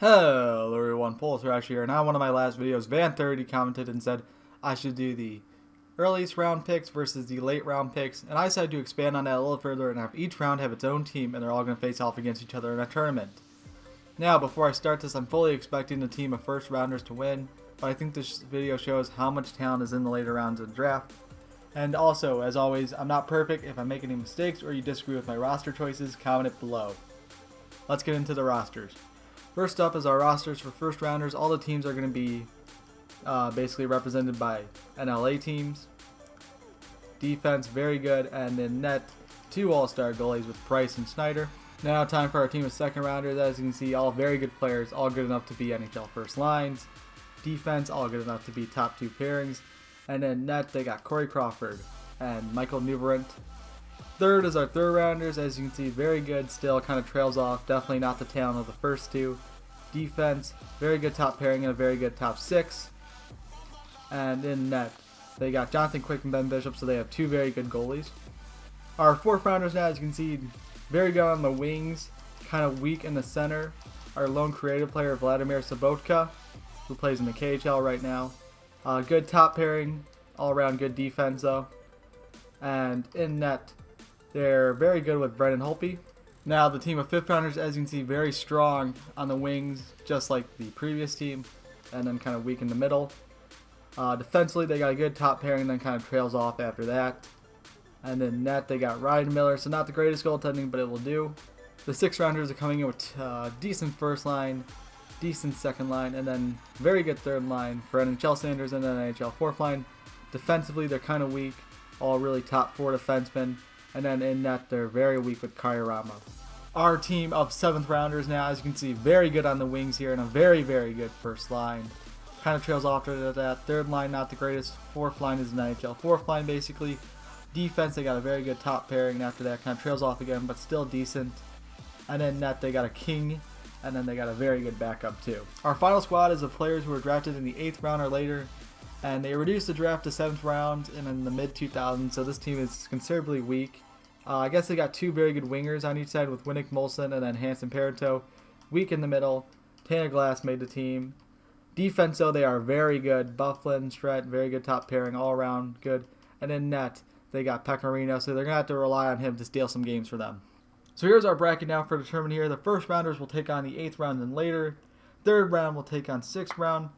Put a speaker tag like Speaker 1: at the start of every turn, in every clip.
Speaker 1: Hello everyone, Thrash here. Now one of my last videos, Van30 commented and said I should do the earliest round picks versus the late round picks, and I decided to expand on that a little further and have each round have its own team, and they're all going to face off against each other in a tournament. Now before I start this, I'm fully expecting the team of first rounders to win, but I think this video shows how much talent is in the later rounds of the draft. And also, as always, I'm not perfect. If I make any mistakes or you disagree with my roster choices, comment it below. Let's get into the rosters. First up is our rosters for first rounders. All the teams are going to be basically represented by NLA teams. Defense, very good, and in net, 2 all-star goalies with Price and Snyder. Now time for our team of second rounders. As you can see, all very good players, all good enough to be NHL first lines. Defense, all good enough to be top 2 pairings. And in net, they got Corey Crawford and Michael Nuverent. Third is our third rounders. As you can see, very good, still kind of trails off. Definitely not the talent of the first two. Defense, very good top pairing and a very good top 6. And in net, they got Jonathan Quick and Ben Bishop, so they have 2 very good goalies. Our fourth rounders now, as you can see, very good on the wings, kind of weak in the center. Our lone creative player, Vladimir Sobotka, who plays in the KHL right now. Good top pairing, all around good defense though. And in net, they're very good with Brendan Holtby. Now the team of fifth rounders, as you can see, very strong on the wings, just like the previous team, and then kind of weak in the middle. Defensively, they got a good top pairing, and then kind of trails off after that. And in net, they got Ryan Miller, so not the greatest goaltending, but it will do. The sixth rounders are coming in with decent first line, decent second line, and then very good third line for NHL standards, and then NHL fourth line. Defensively, they're kind of weak, all really top 4 defensemen. And then in net, they're very weak with Kairama. Our team of 7th rounders now, as you can see, very good on the wings here and a very, very good first line. Kind of trails off to that. Third line, not the greatest. Fourth line is an NHL fourth line, basically. Defense, they got a very good top pairing, and after that, kind of trails off again, but still decent. And in net, they got a king, and then they got a very good backup, too. Our final squad is of players who were drafted in the 8th round or later, and they reduced the draft to 7th round in the mid-2000s, so this team is considerably weak. I guess they got 2 very good wingers on each side with Winnick Molson and then Hanson Parenteau. Weak in the middle. Tanner Glass made the team. Defense, though, they are very good. Bufflin, Stret, very good top pairing, all around good. And in net, they got Pecorino, so they're going to have to rely on him to steal some games for them. So here's our bracket now for determining here. The first rounders will take on the 8th round and later. Third round will take on 6th round.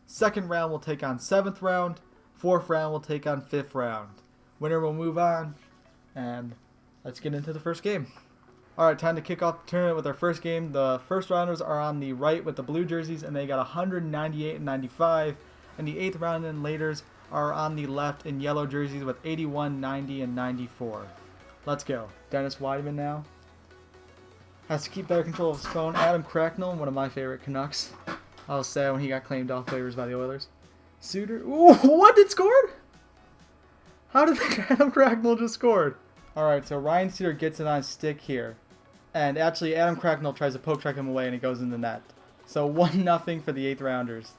Speaker 1: Second round will take on 7th round. Fourth round will take on 5th round. Winner will move on. And let's get into the first game. Alright, time to kick off the tournament with our first game. The first rounders are on the right with the blue jerseys, and they got 198 and 95. And the 8th round and laters are on the left in yellow jerseys with 81, 90, and 94. Let's go. Dennis Weidman now has to keep better control of his phone. Adam Cracknell, one of my favorite Canucks. I was sad when he got claimed off waivers by the Oilers. Suter. Ooh, what? It scored? How did Adam Cracknell just scored? Alright, so Ryan Suter gets it on stick here. And actually, Adam Cracknell tries to poke check him away, and it goes in the net. So 1-0 for the 8th rounders.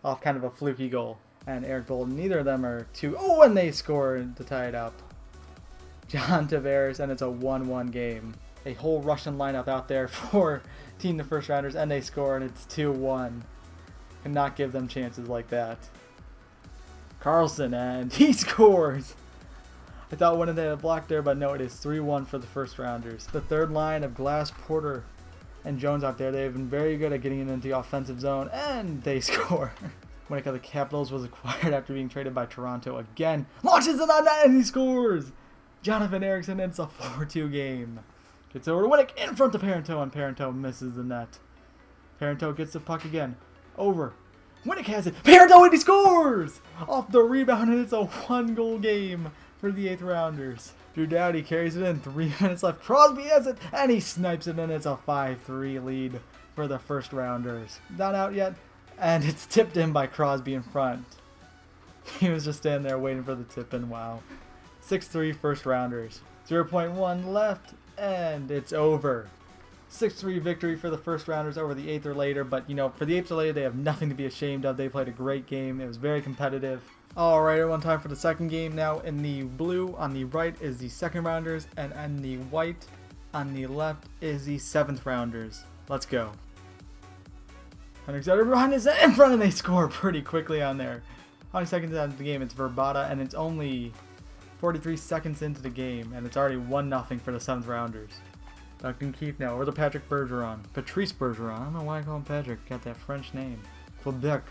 Speaker 1: Off kind of a fluky goal. And Eric Bolden, neither of them are too... Oh, and they score to tie it up. John Tavares, and it's a 1-1 game. A whole Russian lineup out there for team the first rounders, and they score, and it's 2-1. Cannot give them chances like that. Carlson, and he scores! I thought one of them had a block there, but no, it is 3-1 for the first rounders. The third line of Glass, Porter, and Jones out there, they've been very good at getting into the offensive zone, and they score. Winnick of the Capitals was acquired after being traded by Toronto again. Launches it on that, and he scores! Jonathan Ericsson, and it's a 4-2 game. Gets over to Winnick in front of Parenteau, and Parenteau misses the net. Parenteau gets the puck again. Over. Winnick has it. Parenteau, and he scores! Off the rebound, and it's a 1-goal game for the 8th rounders. Drew Doughty carries it in. 3 minutes left. Crosby has it, and he snipes it, and it's a 5-3 lead for the first rounders. Not out yet, and it's tipped in by Crosby in front. He was just standing there waiting for the tip in. Wow. 6-3 first rounders. 0.1 left, and it's over. 6-3 victory for the first rounders over the 8th or later, but you know, for the 8th or later, they have nothing to be ashamed of. They played a great game. It was very competitive. Alright, everyone, time for the second game now. In the blue on the right is the second rounders, and in the white on the left is the 7th rounders. Let's go. Henrik's out behind his in front, and they score pretty quickly on there. How many seconds into the game? It's Verbata, and it's only 43 seconds into the game, and it's already 1-0 for the 7th rounders. Duncan Keith now over to Patrick Bergeron. Patrice Bergeron. I don't know why I call him Patrick. Got that French name. Quebec.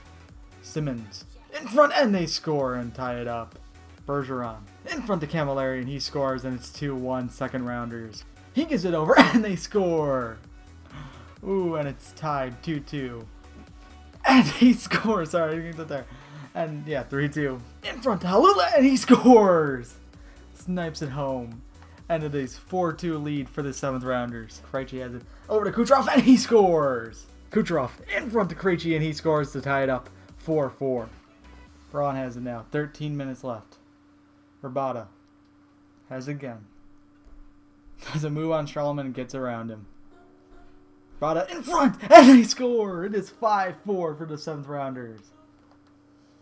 Speaker 1: Simmons. In front, and they score and tie it up. Bergeron. In front to Camilleri, and he scores, and it's 2-1 2nd rounders. He gives it over, and they score. Ooh, and it's tied 2-2. And he scores. Sorry, I didn't get there. And yeah, 3-2. In front to Halula, and he scores. Snipes it home. And it is 4-2 lead for the 7th rounders. Krejci has it over to Kucherov, and he scores. Kucherov in front to Krejci, and he scores to tie it up 4-4. Braun has it now. 13 minutes left. Rabada has it again. Does a move on Stralman and gets around him. Rabada in front, and they score. It is 5-4 for the 7th rounders.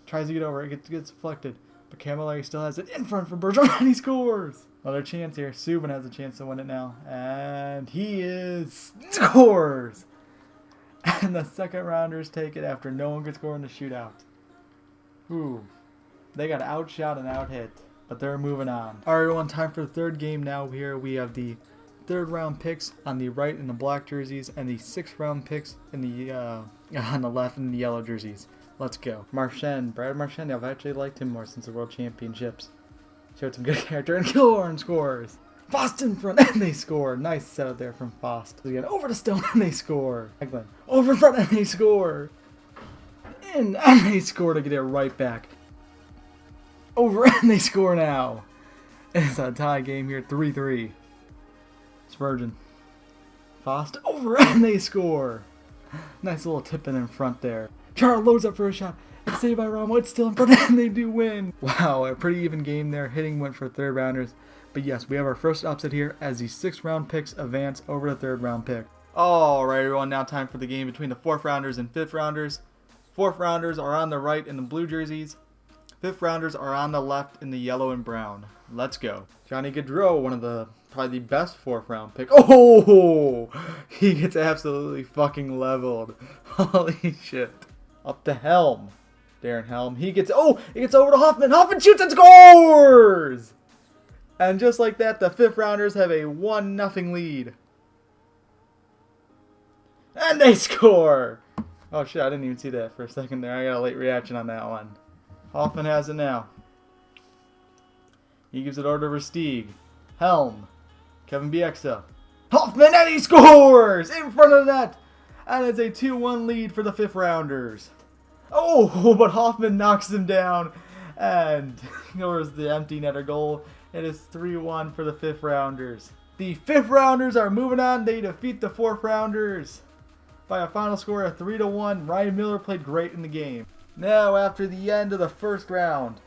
Speaker 1: Tries to get over it, gets deflected. But Camilleri still has it in front for Bergeron, and he scores. Another chance here. Subban has a chance to win it now. And he scores. And the 2nd rounders take it after no one could score in the shootout. Ooh. They got outshot and out-hit. But they're moving on. Alright, everyone, time for the 3rd game now. Here we have the 3rd round picks on the right in the black jerseys, and the 6th round picks in the on the left in the yellow jerseys. Let's go. Marchand. Brad Marchand. I've actually liked him more since the World Championships. Showed some good character, and Killorn scores. Fost in front, and they score. Nice setup there from Fost. Again, over to Stone, and they score. Eglin. Over in front, and they score. In, and they score to get it right back. Over, and they score now. It's a tie game here, 3-3. Spurgeon. Fost over, and they score. Nice little tipping in front there. Charles loads up for a shot. It's saved by Ramo. It's still in front, and they do win. Wow, a pretty even game there. Hitting went for 3rd rounders. But yes, we have our first upset here as the 6th round picks advance over the 3rd round pick. Alright, everyone, now time for the game between the 4th rounders and 5th rounders. 4th rounders are on the right in the blue jerseys. 5th rounders are on the left in the yellow and brown. Let's go. Johnny Gaudreau, one of the probably the best 4th round pick. Oh, he gets absolutely fucking leveled. Holy shit. Up to Helm. Darren Helm. He gets over to Hoffman. Hoffman shoots and scores! And just like that, the 5th rounders have a 1-0 lead. And they score! Oh shit, I didn't even see that for a second there. I got a late reaction on that one. Hoffman has it now. He gives it over to Versteeg. Helm. Kevin Bieksa. Hoffman, and he scores! In front of the net! And it's a 2-1 lead for the 5th rounders. Oh, but Hoffman knocks him down. And there's the empty netter goal. It is 3-1 for the 5th rounders. The 5th rounders are moving on. They defeat the 4th rounders by a final score of 3-1. Ryan Miller played great in the game. Now, after the end of the 1st round,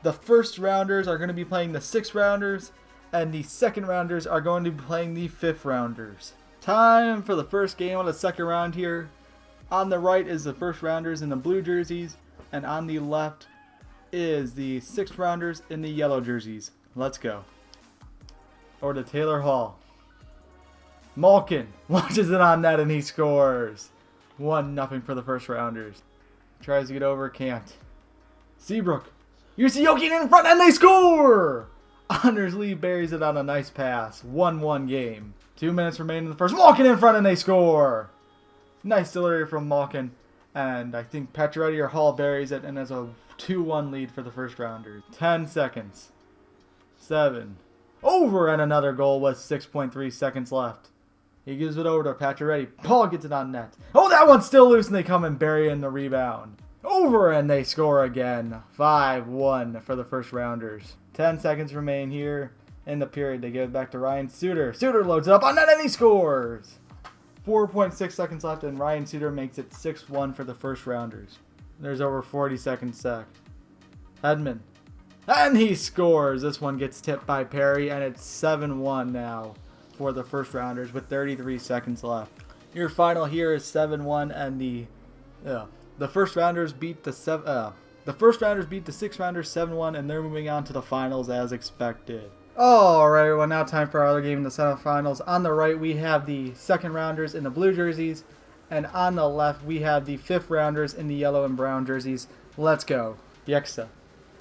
Speaker 1: the 1st rounders are going to be playing the 6th rounders, and the 2nd rounders are going to be playing the 5th rounders. Time for the first game of the 2nd round here. On the right is the 1st rounders in the blue jerseys, and on the left is the 6th rounders in the yellow jerseys. Let's go. Over to Taylor Hall. Malkin launches it on net, and he scores. 1-0 for the 1st rounders. Tries to get over, can't. Seabrook. Yurtseyoki in front, and they score! Anders Lee buries it on a nice pass. 1-1 game. 2 minutes remain in the 1st. Malkin in front, and they score! Nice delivery from Malkin. And I think Pacioretty or Hall buries it, and there's a 2-1 lead for the 1st rounders. 10 seconds. 7. Over, and another goal with 6.3 seconds left. He gives it over to Pacioretty. Paul gets it on net. Oh, that one's still loose, and they come and bury in the rebound. Over, and they score again. 5-1 for the 1st rounders. 10 seconds remain here in the period. They give it back to Ryan Suter. Suter loads it up on net, and he scores. 4.6 seconds left, and Ryan Suter makes it 6-1 for the 1st rounders. There's over 40 seconds sec. Hedman. And he scores. This one gets tipped by Perry, and it's 7-1 now for the 1st rounders with 33 seconds left. Your final here is 7-1, and the 1st rounders beat the 6th rounders 7-1, and they're moving on to the finals as expected. Alright, well, now time for our other game in the semifinals. On the right, we have the 2nd rounders in the blue jerseys, And on the left, we have the 5th rounders in the yellow and brown jerseys. Let's go. Yexa.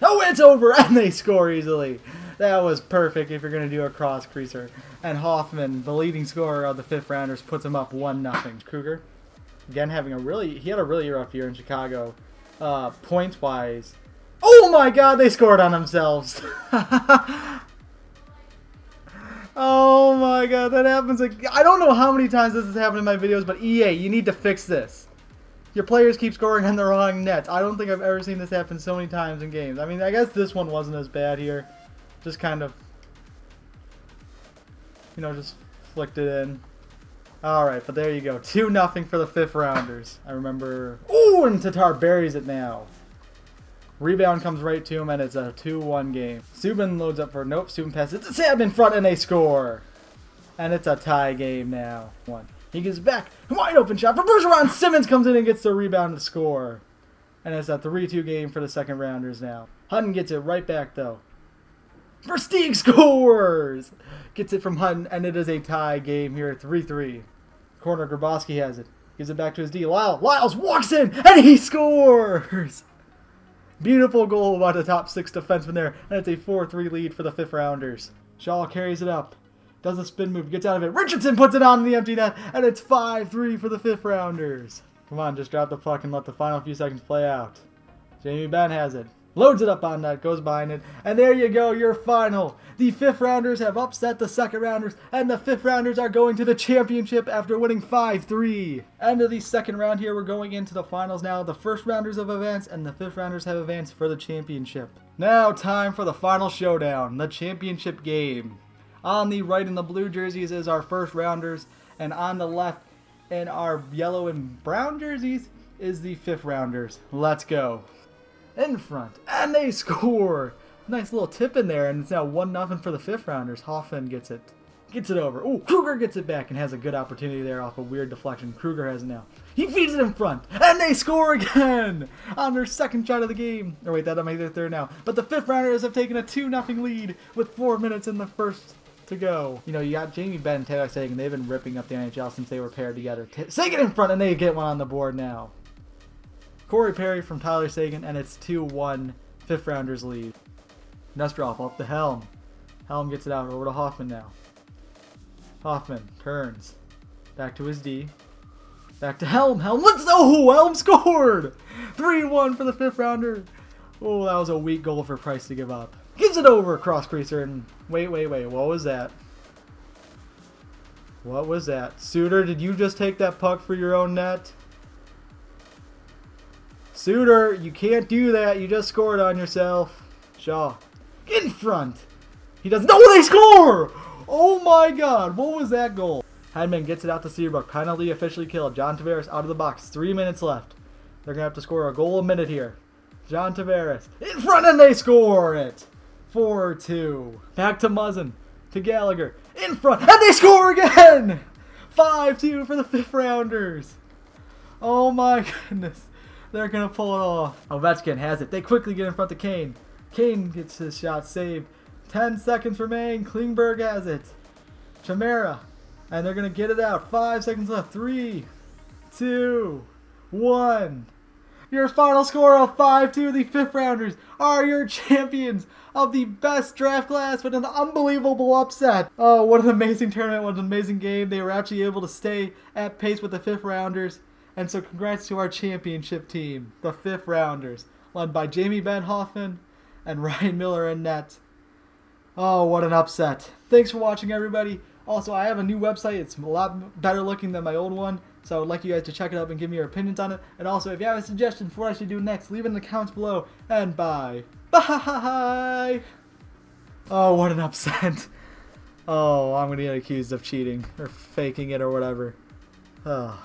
Speaker 1: Oh, it's over, and they score easily. That was perfect if you're going to do a cross creaser. And Hoffman, the leading scorer of the 5th rounders, puts him up 1-0. Kruger, again, he had a really rough year in Chicago, points-wise. Oh my god, they scored on themselves. Oh my god, that happens again. I don't know how many times this has happened in my videos, but EA, you need to fix this. Your players keep scoring on the wrong nets. I don't think I've ever seen this happen so many times in games. I mean, I guess this one wasn't as bad here. Just kind of, you know, just flicked it in. Alright, but there you go. 2-0 for the 5th rounders. I remember... Ooh, and Tatar buries it now. Rebound comes right to him, and it's a 2-1 game. Subban loads up for... Nope, Subban passes it to Sam in front, and they score. And it's a tie game now. He gets back. Wide open shot for Bergeron. Simmons comes in and gets the rebound to score. And it's a 3-2 game for the 2nd rounders now. Hutton gets it right back, though. Versteeg scores! Gets it from Hutton, and it is a tie game here at 3-3. Corner, Grabowski has it. Gives it back to his D. Lyles walks in, and he scores! Beautiful goal by the top 6 defensemen there, and it's a 4-3 lead for the 5th rounders. Shaw carries it up. Does a spin move, gets out of it. Richardson puts it on the empty net, and it's 5-3 for the 5th rounders. Come on, just drop the puck and let the final few seconds play out. Jamie Benn has it. Loads it up on net, goes behind it, and there you go, your final. The 5th rounders have upset the 2nd rounders, and the 5th rounders are going to the championship after winning 5-3. End of the 2nd round here, we're going into the finals now. The 1st rounders have advanced, and the 5th rounders have advanced for the championship. Now, time for the final showdown, the championship game. On the right in the blue jerseys is our 1st rounders, and on the left in our yellow and brown jerseys is the 5th rounders. Let's go. In front, and they score. Nice little tip in there, and it's now 1-0 for the 5th rounders. Hoffman gets it over. Ooh, Kruger gets it back and has a good opportunity there off a weird deflection. Kruger has it now. He feeds it in front, and they score again on their 2nd shot of the game. Or wait, that might be their 3rd now. But the 5th rounders have taken a 2-0 lead with 4 minutes in the 1st to go. You know, you got Jamie Benn and Taylor Seguin. They've been ripping up the NHL since they were paired together. Seguin in front, and they get one on the board now. Corey Perry from Tyler Seguin, and it's 2-1, 5th rounders lead. Nesterov off the Helm. Helm gets it out over to Hoffman now. Hoffman turns. Back to his D. Back to Helm. Helm scored! 3-1 for the 5th rounder. Oh, that was a weak goal for Price to give up. Gives it over, cross creaser, and wait. What was that? What was that? Suter, did you just take that puck for your own net? Suter, you can't do that. You just scored on yourself. Shaw, get in front. He doesn't. No, they score! Oh my god, what was that goal? Hedman gets it out to Seabrook. Penalty officially killed. John Tavares out of the box. 3 minutes left. They're going to have to score a goal a minute here. John Tavares in front, and they score it. 4-2. Back to Muzzin. To Gallagher. In front, and they score again! 5-2 for the 5th rounders. Oh my goodness. They're going to pull it off. Ovechkin has it. They quickly get in front of Kane. Kane gets his shot saved. 10 seconds remain. Klingberg has it. Chimera. And they're going to get it out. 5 seconds left. 3, 2, 1. Your final score of 5-2. The 5th rounders are your champions of the best draft class with an unbelievable upset. Oh, what an amazing tournament. What an amazing game. They were actually able to stay at pace with the 5th rounders. And so congrats to our championship team, the 5th rounders, led by Jamie Benn Hoffman and Ryan Miller in net. Oh, what an upset. Thanks for watching, everybody. Also, I have a new website. It's a lot better looking than my old one, so I would like you guys to check it out and give me your opinions on it. And also, if you have a suggestion for what I should do next, leave it in the comments below. And bye. Bye! Oh, what an upset. Oh, I'm going to get accused of cheating or faking it or whatever. Oh.